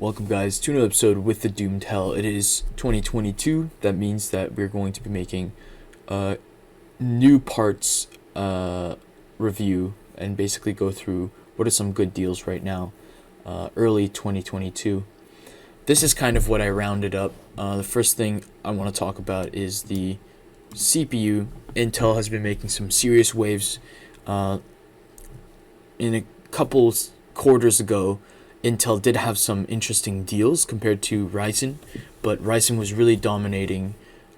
Welcome guys to another episode with the Doomed Hell. It is 2022. That means that we're going to be making a new parts review and basically go through what are some good deals right now, early 2022. This is kind of what I rounded up. The first thing I want to talk about is the CPU. Intel has been making some serious waves. In a couple quarters ago, Intel did have some interesting deals compared to Ryzen, but Ryzen was really dominating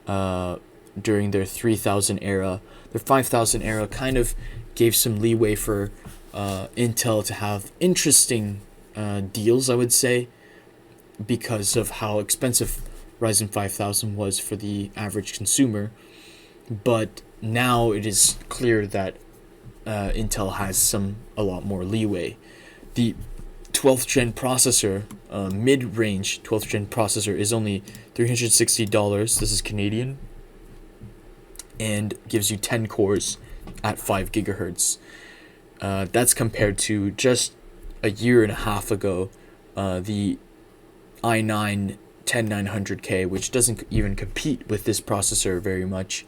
during their 3000 era. Their 5000 era kind of gave some leeway for Intel to have interesting deals, I would say, because of how expensive Ryzen 5000 was for the average consumer. But now it is clear that Intel has a lot more leeway. The 12th gen processor, mid-range 12th gen processor, is only $360. This is Canadian, and gives you 10 cores at 5 gigahertz. That's compared to just a year and a half ago, the i9 10900K, which doesn't even compete with this processor very much,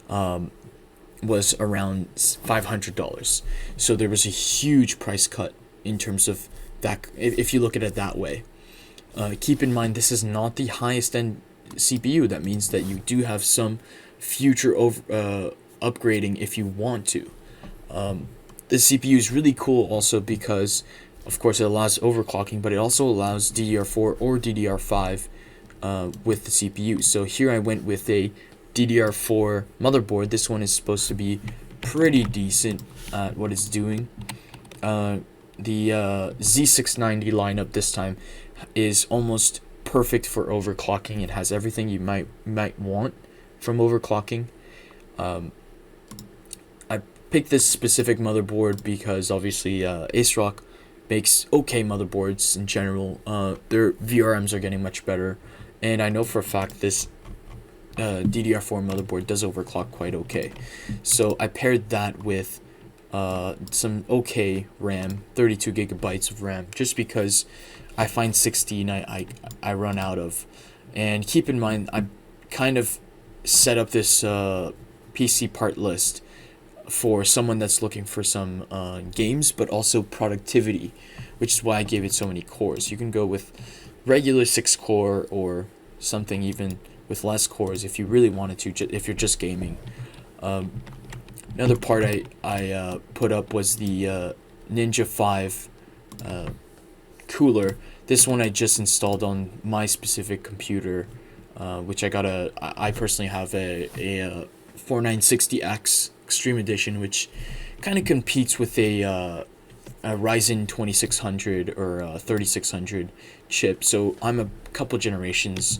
was around $500. So there was a huge price cut in terms of that, if you look at it that way. Keep in mind, this is not the highest end CPU. That means that you do have some future upgrading if you want to. The CPU is really cool also because, of course, it allows overclocking, but it also allows DDR4 or DDR5 with the CPU. So here I went with a DDR4 motherboard. This one is supposed to be pretty decent at what it's doing. The Z690 lineup this time is almost perfect for overclocking. It has everything you might want from overclocking. I picked this specific motherboard because obviously Asrock makes okay motherboards in general. Their VRMs are getting much better, and I know for a fact this DDR4 motherboard does overclock quite okay. So I paired that with some okay RAM, 32 gigabytes of RAM, just because I find 16 I run out of. And keep in mind, I kind of set up this PC part list for someone that's looking for some games, but also productivity, which is why I gave it so many cores. You can go with regular 6 core or something even with less cores if you really wanted to, if you're just gaming. Another part I put up was the Ninja 5 cooler. This one I just installed on my specific computer, which I personally have a 4960X Extreme Edition, which kind of competes with a Ryzen 2600 or 3600 chip. So I'm a couple generations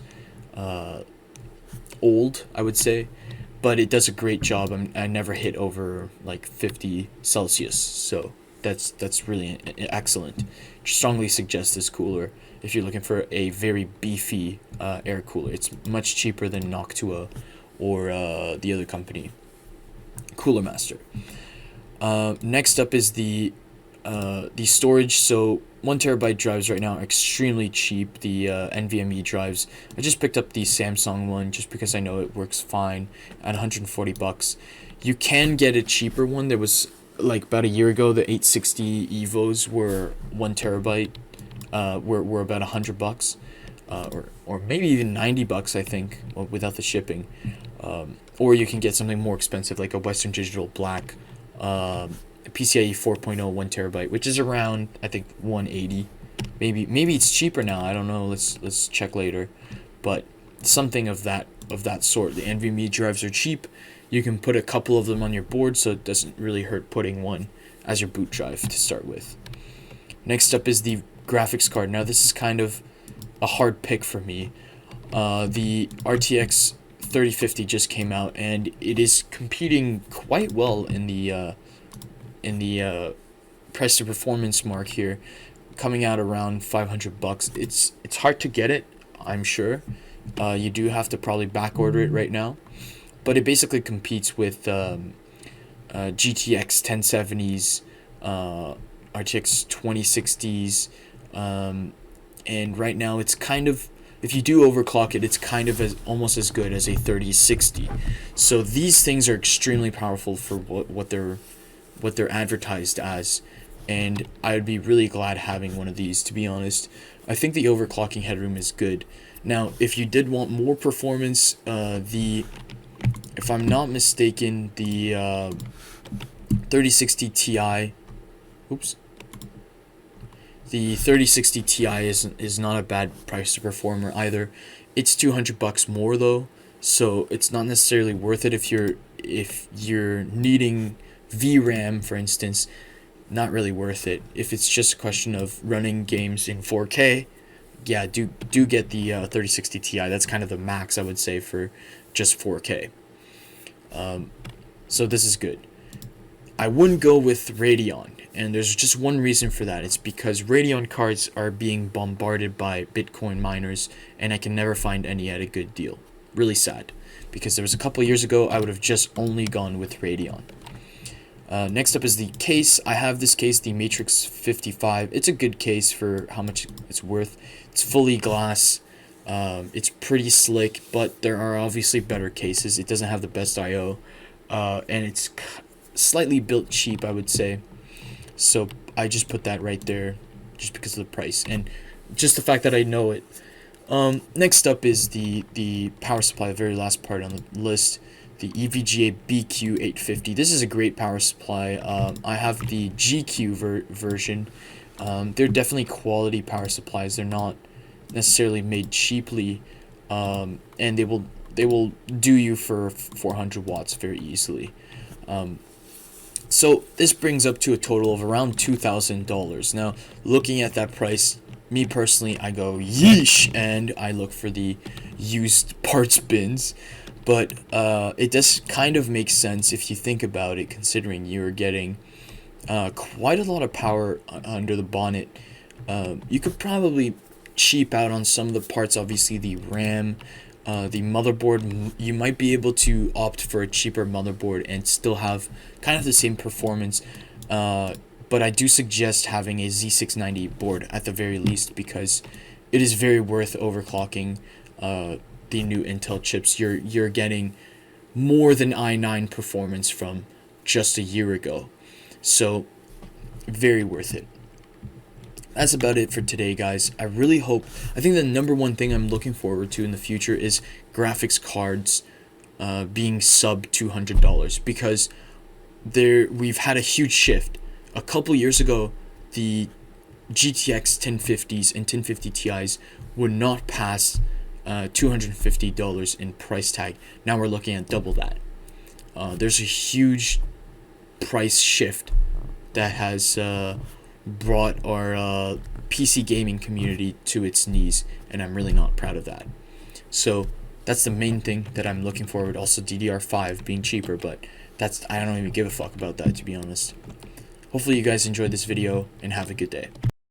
old, I would say. But it does a great job. I never hit over like 50 Celsius, so that's really excellent. Strongly suggest this cooler if you're looking for a very beefy air cooler. It's much cheaper than Noctua or the other company, Cooler Master. Next up is the storage. So 1 terabyte drives right now are extremely cheap. The NVMe drives. I just picked up the Samsung one just because I know it works fine at $140. You can get a cheaper one. There was like about a year ago, the 860 Evos were 1 terabyte. Were about $100, or maybe even $90, I think, without the shipping. Or you can get something more expensive like a Western Digital Black. PCIe 4.0 1 terabyte, which is around, I think, 180. Maybe it's cheaper now. I don't know. Let's check later. But something of that sort. The NVMe drives are cheap. You can put a couple of them on your board, so it doesn't really hurt putting one as your boot drive to start with. Next up is the graphics card. Now this is kind of a hard pick for me. The RTX 3050 just came out, and it is competing quite well in the price to performance mark here, coming out around $500. It's hard to get it, I'm sure. You do have to probably back order it right now, but it basically competes with GTX 1070s, RTX 2060s, and right now it's kind of, if you do overclock it, it's kind of almost as good as a 3060. So these things are extremely powerful for what they're advertised as, and I'd be really glad having one of these, to be honest. I think the overclocking headroom is good. Now, if you did want more performance, if I'm not mistaken, the 3060 Ti, the 3060 Ti is not a bad price to performer either. It's $200 more though, so it's not necessarily worth it if you're needing VRAM, for instance. Not really worth it. If it's just a question of running games in 4K, yeah, do get the 3060 Ti. That's kind of the max, I would say, for just 4K. So this is good. I wouldn't go with Radeon, and there's just one reason for that. It's because Radeon cards are being bombarded by Bitcoin miners, and I can never find any at a good deal. Really sad, because there was a couple years ago I would have just only gone with Radeon. Next up is the case. I have this case, the Matrix 55. It's a good case for how much it's worth. It's fully glass. It's pretty slick, but there are obviously better cases. It doesn't have the best I/O, and it's slightly built cheap, I would say. So I just put that right there, just because of the price and just the fact that I know it. Next up is the power supply, the very last part on the list. The EVGA BQ850. This is a great power supply. I have the GQ version. They're definitely quality power supplies. They're not necessarily made cheaply, and they will do you for 400 watts very easily. So this brings up to a total of around $2,000. Now, looking at that price, me personally, I go yeesh, and I look for the used parts bins. But it does kind of make sense if you think about it, considering you're getting quite a lot of power under the bonnet. You could probably cheap out on some of the parts. Obviously, the RAM, the motherboard, you might be able to opt for a cheaper motherboard and still have kind of the same performance. But I do suggest having a Z690 board at the very least, because it is very worth overclocking the new Intel chips. You're getting more than i9 performance from just a year ago, so very worth it. That's about it for today, guys. I think the number one thing I'm looking forward to in the future is graphics cards being sub $200, because we've had a huge shift. A couple years ago, the GTX 1050s and 1050 Ti's would not pass $250 in price tag. Now we're looking at double that. There's a huge price shift that has brought our PC gaming community to its knees, and I'm really not proud of that. So that's the main thing that I'm looking forward. Also DDR5 being cheaper, but I don't even give a fuck about that, to be honest. Hopefully you guys enjoyed this video, and have a good day.